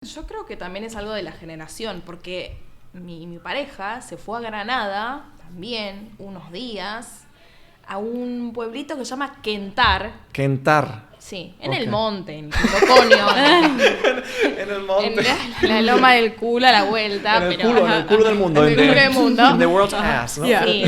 Yo creo que también es algo de la generación, porque mi pareja se fue a Granada también unos días a un pueblito que se llama Quentar. Quentar. Sí, en el monte, en Coconio. En el monte. En la loma del culo a la vuelta. En el culo del mundo. En el culo del mundo. In the world's ass, ¿no? Sí,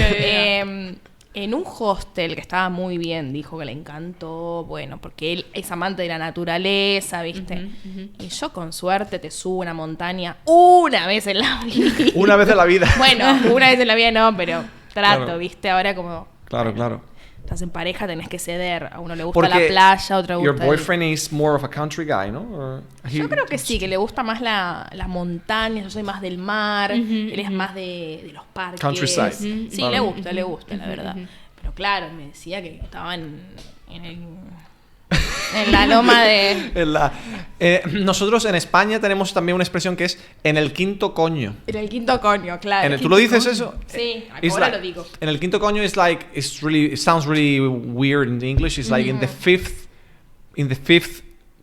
en un hostel que estaba muy bien, dijo que le encantó, bueno, porque él es amante de la naturaleza, ¿viste? Y yo con suerte te subo una montaña una vez en la vida. Una vez en la vida. Bueno, una vez en la vida no, pero trato, Claro. ¿viste? Ahora como... Claro, bueno, claro. Estás en pareja, tenés que ceder. A uno le gusta Porque la playa, a otro le your gusta... boyfriend is more of a country guy, ¿no? Or Yo creo que sí, que le gusta más la montaña, yo soy más del mar, él es más de los parques. Countryside. Sí, Claro. le gusta, la verdad. Pero claro, me decía que estaba en la loma de... Nosotros en España tenemos también una expresión que es en el quinto coño. En el quinto coño, claro. ¿Tú lo dices eso? Sí, It's ahora like, lo digo. En el quinto coño it sounds really weird in English. It's like in the fifth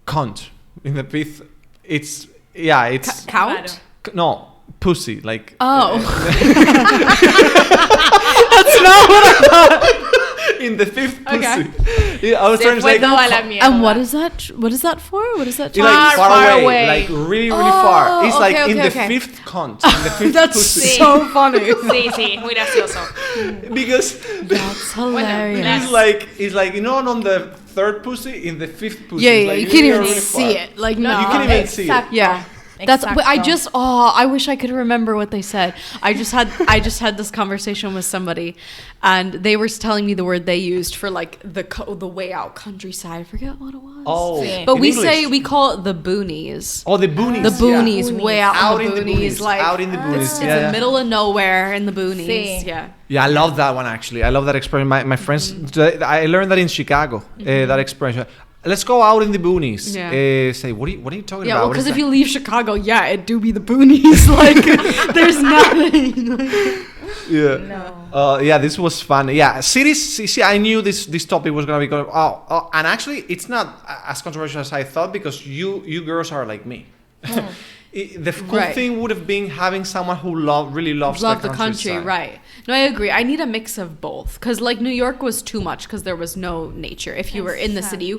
cunt. In the fifth, it's Count? Claro. no, pussy, like Oh. That's not what I thought. in the fifth pussy. Okay. Yeah, I was Se trying to fue say toda la mierda. And what is that? What is that for? What is that? it's like Far, far far away, away. like really far. It's like okay, in okay, the okay. fifth cunt, in the fifth That's pussy. so funny. Sí, sí, es muy gracioso. Because That's hilarious. it's like you know, on the third pussy, in the fifth pussy. Yeah, It's yeah, like you can't even really see far. it. Like, No, no. You can't even see it. exacto. Yeah. That's but I Exacto. just I wish I could remember what they said. I just had this conversation with somebody and they were telling me the word they used for like the way out countryside. I forget what it was. Oh, Sí. But in we English. we call it the boonies. Oh, the boonies. The boonies, Boonies. way out, Out in the boonies, like out in the boonies. it's yeah, the middle of nowhere in the boonies. Sí. Yeah. Yeah, I love that one actually. I love that expression. My friends, I learned that in Chicago. That expression. Let's go out in the boonies. Yeah. Say, what are you talking Yeah, about? well, What is because if that? you leave Chicago, yeah, it do be the boonies. Like, there's nothing. Yeah. Yeah, this was fun. Yeah, cities. See, I knew this topic was gonna be going. And actually, it's not as controversial as I thought because you girls are like me. The cool Right. thing would have been having someone who really loves Love the the country, countryside. right? No, I agree. I need a mix of both because, like, New York was too much because there was no nature. If you were in the city,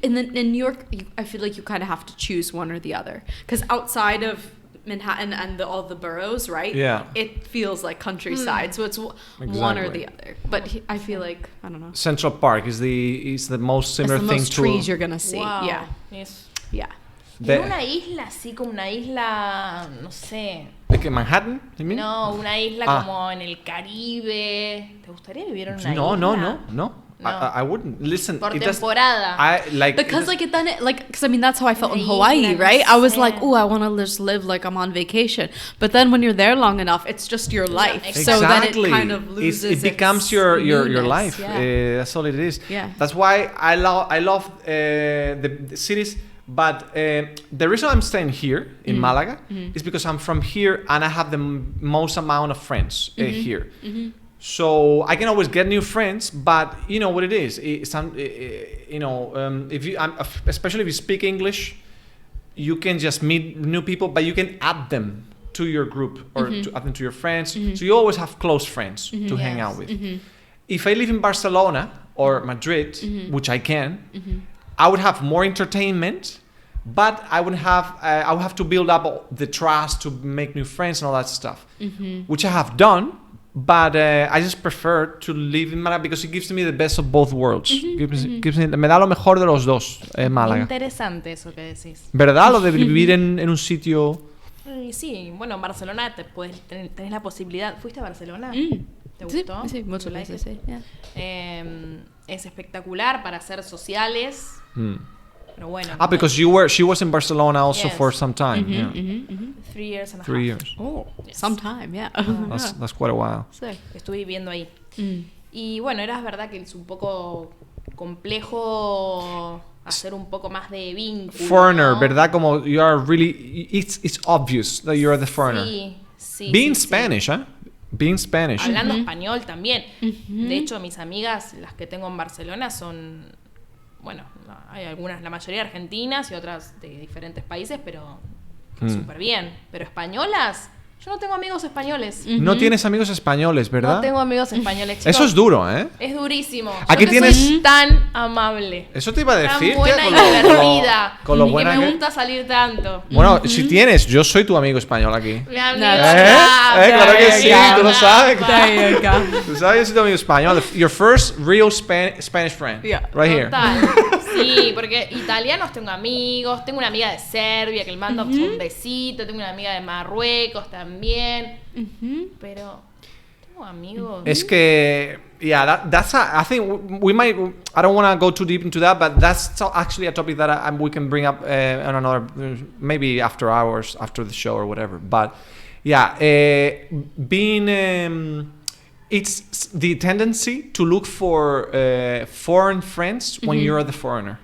in New York, I feel like you kind of have to choose one or the other. Because outside of Manhattan and all the boroughs, right? Yeah. It feels like countryside, so it's one or Exactly. the other. But I feel like I don't know. Central Park is the most It's similar the thing most to. trees you're gonna see. Wow. Yeah, Es- yeah. The- En una isla así como una isla, no sé. Like in Manhattan, you mean? No, una isla Ah. como en el Caribe. ¿Te gustaría vivir en una No, isla? no. I wouldn't. Listen, Por it does- temporada. I like Because like because I mean that's how I felt in Una Hawaii, isla, no right? I was sé. like, oh, I want to just live like I'm on vacation. But then when you're there long enough, it's just your life. So then it Exactly. kind of loses. It becomes its your newness, life. Yeah. That's all it is. Yeah. That's why I love the cities. But the reason I'm staying here in Malaga is because I'm from here and I have the most amount of friends here. So I can always get new friends, but you know what it is. If you, especially if you speak English, you can just meet new people, but you can add them to your group or to add them to your friends. So you always have close friends to hang out with. If I live in Barcelona or Madrid, which I can, I would have more entertainment, but I would have to build up the trust to make new friends and all that stuff, which I have done. But I just prefer to live in Málaga because it gives me the best of both worlds. Me da lo mejor de los dos, Málaga. Interesante eso que decís. ¿Verdad? Lo de vivir en un sitio... Sí, bueno, en Barcelona tenés la posibilidad. ¿Fuiste a Barcelona? ¿Te Sí, gustó? sí, muchas You like veces, it? sí. Yeah. Es espectacular para hacer sociales. Pero bueno. Because she was in Barcelona also Yes. for some time. Yeah. 3 years and a half. 3 years. Oh, Yes. sometime, yeah. That's quite a while. Sick. Estuve viviendo ahí. Y bueno, era verdad que es un poco complejo hacer un poco más de vínculo. Foreigner, ¿no? ¿verdad? Como you are really... It's obvious that you are the foreigner. Sí. Being sí. Spanish, ¿eh? Being Spanish. Hablando español también. De hecho, mis amigas, las que tengo en Barcelona, son... Bueno, hay algunas, la mayoría argentinas y otras de diferentes países, pero súper bien. Pero españolas, yo no tengo amigos españoles. No tienes amigos españoles, ¿verdad? No tengo amigos españoles, chicos. Eso es duro, ¿eh? Es durísimo. Aquí Yo que tienes- soy tan amable. Eso te iba a decir. Tan buena tía, y divertida. con lo y que buena me que... gusta salir tanto. Bueno, si tienes, yo soy tu amigo español aquí. Mi amigo Claro que sí, tú lo sabes. There you go. Tú sabes, yo soy tu amigo español. Your first real Spanish friend. Yeah. Right here. Total. Sí, porque italianos tengo amigos, tengo una amiga de Serbia que le mando un besito, tengo una amiga de Marruecos también, pero tengo amigos. Es que, yeah, that's I think we might. I don't want to go too deep into that, but that's actually a topic that we can bring up on another, maybe after hours, after the show or whatever. But yeah, being. It's the tendency to look for foreign friends when you're the foreigner.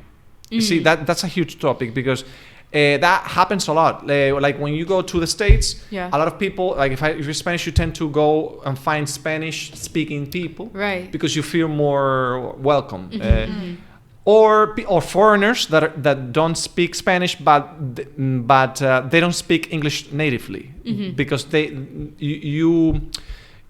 You see, that's a huge topic because that happens a lot. Like when you go to the States, Yeah. a lot of people, like if you're Spanish, you tend to go and find Spanish-speaking people, Right. Because you feel more welcome. Or foreigners that don't speak Spanish, but they don't speak English natively because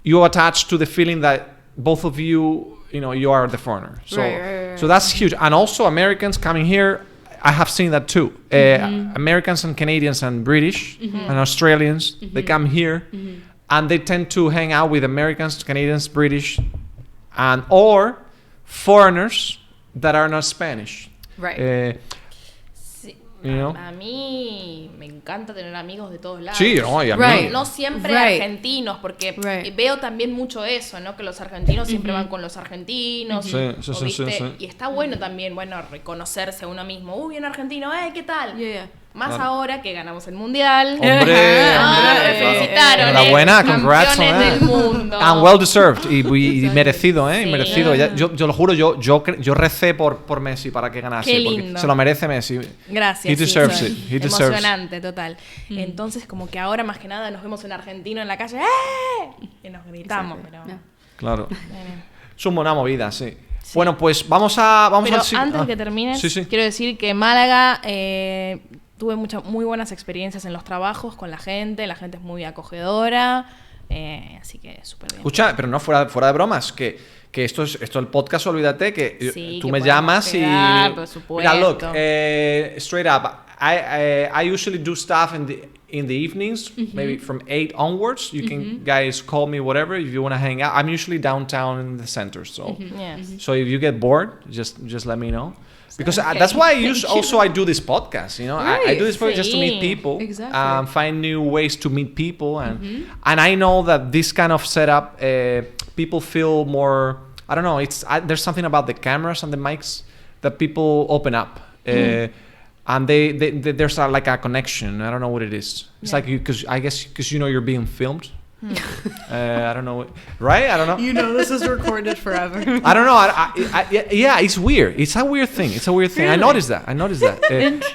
you attach to the feeling that both of you you are the foreigner. So Right. so that's huge. And also Americans coming here, I have seen that too. Americans and Canadians and British and Australians, they come here and they tend to hang out with Americans, Canadians, British, and or foreigners that are not Spanish. Right. Sí. You know? A mí me encanta tener amigos de todos lados. Sí, no, y a mí. Right. No siempre Right. argentinos, porque Right. veo también mucho eso, ¿no? Que los argentinos siempre van con los argentinos. Sí, sí, o sí, viste, sí, sí. Y está bueno también, reconocerse a uno mismo. Uy, un argentino, ¿qué tal? Yeah. Más Claro. ahora que ganamos el mundial. Hombre, Ah, hombre, me claro. felicitaron. Enhorabuena, congrats on campeones that. del mundo. And well deserved y merecido, ¿eh? Sí. Merecido. Yo lo juro, yo recé por Messi para que ganase. Qué porque lindo. se lo merece Messi. Gracias. He deserves sí, it. He deserves. Emocionante, total. Entonces, como que ahora más que nada nos vemos un argentino en la calle, ¡eh! Y nos gritamos, pero... Yeah. Claro. Bueno. Es una buena movida, sí. Bueno, pues vamos al Pero sí- antes ah. que termines, Sí, sí. quiero decir que Málaga tuve muy buenas experiencias en los trabajos con la gente es muy acogedora, así que súper bien. Escucha, pero no fuera de bromas, que esto el podcast, olvídate que Sí, tú que me podemos llamas quedar, y por supuesto. mira, look, straight up, I usually do stuff in the evenings, maybe from 8 onwards. You can guys call me whatever if you want to hang out. I'm usually downtown in the center, so Yes. so if you get bored, just let me know. Because Okay. that's why I do this podcast. I do this podcast just to meet Sí. people, Exactly. find new ways to meet people, and I know that this kind of setup, people feel more. I don't know. There's something about the cameras and the mics that people open up, and they there's like a connection. I don't know what it is. It's like because you're being filmed. I don't know, right? I don't know. You know this is recorded forever. I don't know. Yeah, it's weird. It's a weird thing. I noticed that.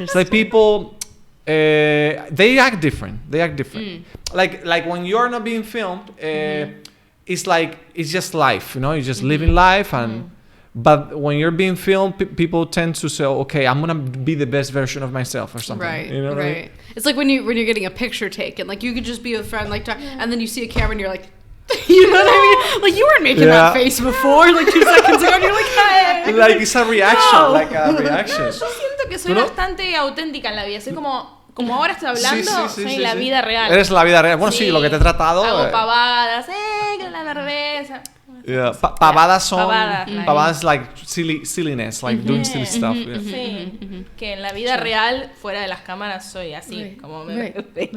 It's like people, they act different. Like when you're not being filmed, it's just life. You're just living life, but when you're being filmed, people tend to say, "Okay, I'm gonna be the best version of myself" or something. Right, You know what I mean? right. It's like when you're getting a picture taken. Like you could just be a friend, and then you see a camera and you're like, you know what I mean? Like you weren't making that face before, like 2 seconds ago, and you're like, hey. Like it's a reaction, No. like a reaction. Yo siento que soy ¿Tú no? bastante auténtica en la vida. Soy como ahora estoy hablando, soy en la sí. vida real. Eres la vida real. Bueno, sí, lo que te he tratado. Hago pavadas, que la cerveza. Yeah. Pavadas son Pavadas, like silliness, like doing silly stuff. Yeah. Sí, que en la vida real, fuera de las cámaras, soy así, Right, como me right, ves.